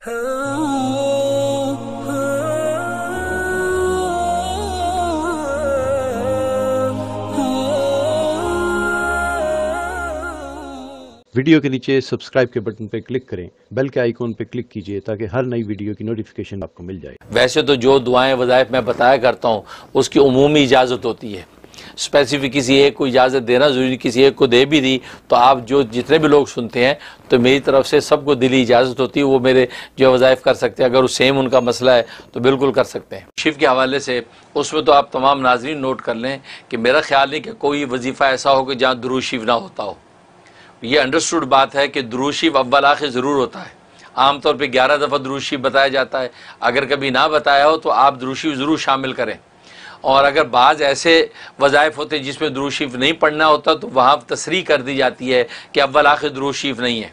Video کے نیچے subscribe کے بٹن پہ کلک کریں، بیل کے آئیکن پہ کلک کیجئے تاکہ ہر نئی ویڈیو کی نوٹیفیکیشن آپ کو مل جائے۔ ویسے تو جو دعائیں وظائف میں بتایا کرتا ہوں اس کی عمومی اجازت ہوتی ہے، اسپیسیفک کسی ایک کو اجازت دینا ضروری، کسی ایک کو دے بھی دی تو آپ جتنے بھی لوگ سنتے ہیں تو میری طرف سے سب کو دلی اجازت ہوتی ہے، وہ میرے جو وظائف کر سکتے ہیں، اگر وہ سیم ان کا مسئلہ ہے تو بالکل کر سکتے ہیں۔ شیف کے حوالے سے اس میں تو آپ تمام ناظرین نوٹ کر لیں کہ میرا خیال نہیں کہ کوئی وظیفہ ایسا ہو کہ جہاں درود شریف نہ ہوتا ہو۔ یہ انڈرسٹوڈ بات ہے کہ درود شریف اول آخر ضرور ہوتا ہے، عام طور پہ 11 دفعہ درود شریف بتایا جاتا ہے، اگر کبھی نہ بتایا ہو تو آپ درود شریف ضرور شامل کریں۔ اور اگر بعض ایسے وظائف ہوتے ہیں جس میں درود شریف نہیں پڑھنا ہوتا تو وہاں تصریح کر دی جاتی ہے کہ اول آخر درود شریف نہیں ہے۔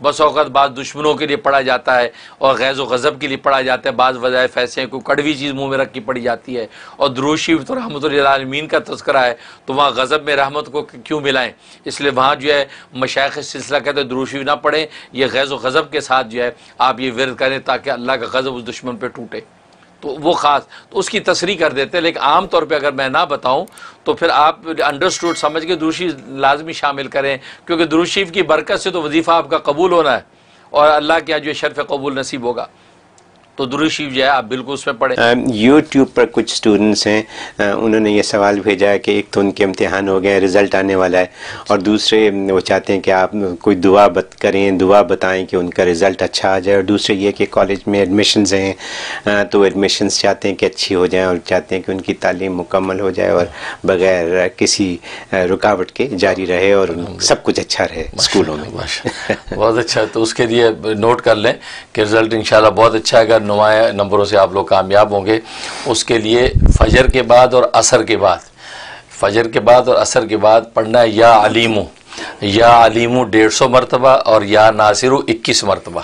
بس اوقات بعض دشمنوں کے لیے پڑھا جاتا ہے اور غیظ و غضب کے لیے پڑھا جاتا ہے، بعض وظائف ایسے ہیں کوئی کڑوی چیز منہ میں رکھ کے پڑھی جاتی ہے، اور درود شریف تو رحمت للعالمین کا تذکرہ ہے تو وہاں غضب میں رحمت کو کیوں ملائیں؟ اس لیے وہاں جو ہے مشائخ سلسلہ کہتے ہیں درود شریف نہ پڑھیں، یہ غیظ و غضب کے ساتھ جو ہے آپ یہ ورد کریں تاکہ اللہ کا غضب اس دشمن پہ ٹوٹے، تو وہ خاص تو اس کی تصریح کر دیتے ہیں۔ لیکن عام طور پہ اگر میں نہ بتاؤں تو پھر آپ انڈرسٹوڈ سمجھ کے درود شریف لازمی شامل کریں، کیونکہ درود شریف کی برکت سے تو وظیفہ آپ کا قبول ہونا ہے اور اللہ کیا جو شرف قبول نصیب ہوگا، تو درود شریف جو ہے آپ بالکل اس میں پڑھیں۔ یوٹیوب پر کچھ سٹوڈنٹس ہیں، انہوں نے یہ سوال بھیجا ہے کہ ایک تو ان کے امتحان ہو گئے، رزلٹ آنے والا ہے، اور دوسرے وہ چاہتے ہیں کہ آپ کوئی دعا کریں، دعا بتائیں کہ ان کا رزلٹ اچھا آ جائے، اور دوسرے یہ کہ کالج میں ایڈمیشنز ہیں تو ایڈمیشنز چاہتے ہیں کہ اچھی ہو جائیں اور چاہتے ہیں کہ ان کی تعلیم مکمل ہو جائے اور بغیر کسی رکاوٹ کے جاری رہے اور سب کچھ اچھا رہے اسکولوں میں۔ بہت اچھا، تو اس کے لیے نوٹ کر لیں کہ رزلٹ انشاءاللہ بہت اچھا ہے، اگر نمایاں نمبروں سے آپ لوگ کامیاب ہوں گے۔ اس کے لیے فجر کے بعد اور عصر کے بعد، فجر کے بعد اور عصر کے بعد پڑھنا ہے یا علیمو، یا علیمو 150 مرتبہ اور یا ناصرو 21 مرتبہ،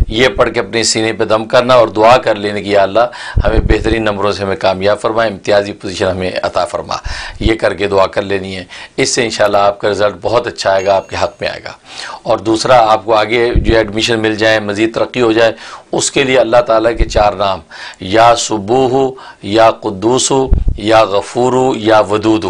یہ پڑھ کے اپنے سینے پہ دم کرنا اور دعا کر لینے کی یا اللہ ہمیں بہترین نمبروں سے ہمیں کامیاب فرما، امتیازی پوزیشن ہمیں عطا فرما، یہ کر کے دعا کر لینی ہے۔ اس سے انشاءاللہ آپ کا رزلٹ بہت اچھا آئے گا، آپ کے حق میں آئے گا۔ اور دوسرا، آپ کو آگے جو ایڈمیشن مل جائے، مزید ترقی ہو جائے، اس کے لیے اللہ تعالیٰ کے 4 نام، یا سبوح، یا قدوس، یا غفور، یا ودود،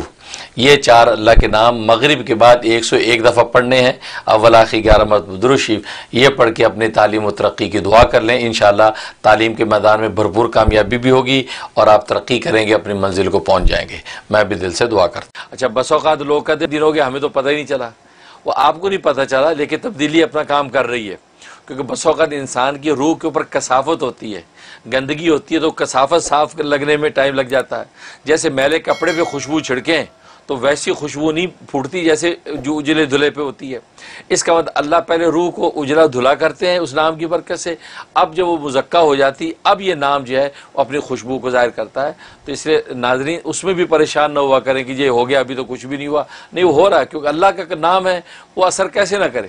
یہ 4 اللہ کے نام مغرب کے بعد 101 دفعہ پڑھنے ہیں، اول آخر 11 مرتبہ درود شریف، یہ پڑھ کے اپنے تعلیم و ترقی کی دعا کر لیں، انشاءاللہ تعلیم کے میدان میں بھرپور کامیابی بھی ہوگی اور آپ ترقی کریں گے، اپنی منزل کو پہنچ جائیں گے۔ میں بھی دل سے دعا کرتا ہوں۔ اچھا، بس اوقات لوگ کہتے ہیں دن ہو گیا ہمیں تو پتہ ہی نہیں چلا، وہ آپ کو نہیں پتہ چلا لیکن تبدیلی اپنا کام کر رہی ہے، کیونکہ بس اوقات انسان کی روح کے اوپر کثافت ہوتی ہے، گندگی ہوتی ہے تو کثافت صاف لگنے میں ٹائم لگ جاتا ہے۔ جیسے میلے کپڑے پہ خوشبو چھڑکیں تو ویسی خوشبو نہیں پھوٹتی جیسے جو اجلے دھلے پہ ہوتی ہے۔ اس کا مطلب اللہ پہلے روح کو اجلا دھلا کرتے ہیں اس نام کی برکت سے، اب جب وہ مزکہ ہو جاتی اب یہ نام جو ہے وہ اپنی خوشبو کو ظاہر کرتا ہے۔ تو اس لیے ناظرین اس میں بھی پریشان نہ ہوا کریں کہ یہ ہو گیا ابھی تو کچھ بھی نہیں ہوا، نہیں وہ ہو رہا ہے، کیونکہ اللہ کا نام ہے وہ اثر کیسے نہ کرے۔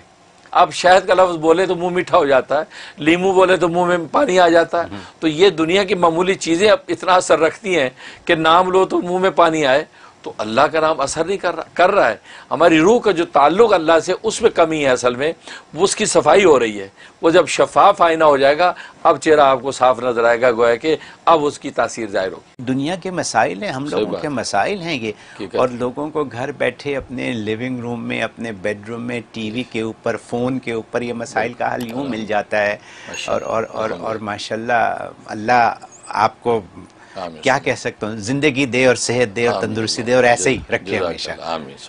آپ شہد کا لفظ بولے تو منہ میٹھا ہو جاتا ہے، لیمو بولے تو منہ میں پانی آ جاتا ہے، تو یہ دنیا کی معمولی چیزیں اب اتنا اثر رکھتی ہیں کہ نام لو تو منہ میں پانی آئے، تو اللہ کا نام اثر نہیں کر رہا ہے۔ ہماری روح کا جو تعلق اللہ سے اس میں کمی ہے، اصل میں وہ اس کی صفائی ہو رہی ہے۔ وہ جب شفاف آئینہ ہو جائے گا اب چہرہ آپ کو صاف نظر آئے گا، گویا کہ اب اس کی تاثیر ظاہر ہوگی۔ دنیا کے مسائل ہیں، ہم لوگوں کے مسائل ہیں یہ، اور لوگوں کو گھر بیٹھے اپنے لیونگ روم میں، اپنے بیڈ روم میں، ٹی وی کے اوپر، فون کے اوپر یہ مسائل کا حل یوں مل جاتا ہے، اور ماشاءاللہ اللہ آپ کو کیا کہہ سکتا ہوں، زندگی دے اور صحت دے اور تندرستی دے اور ایسے ہی رکھے ہمیشہ۔ آمین۔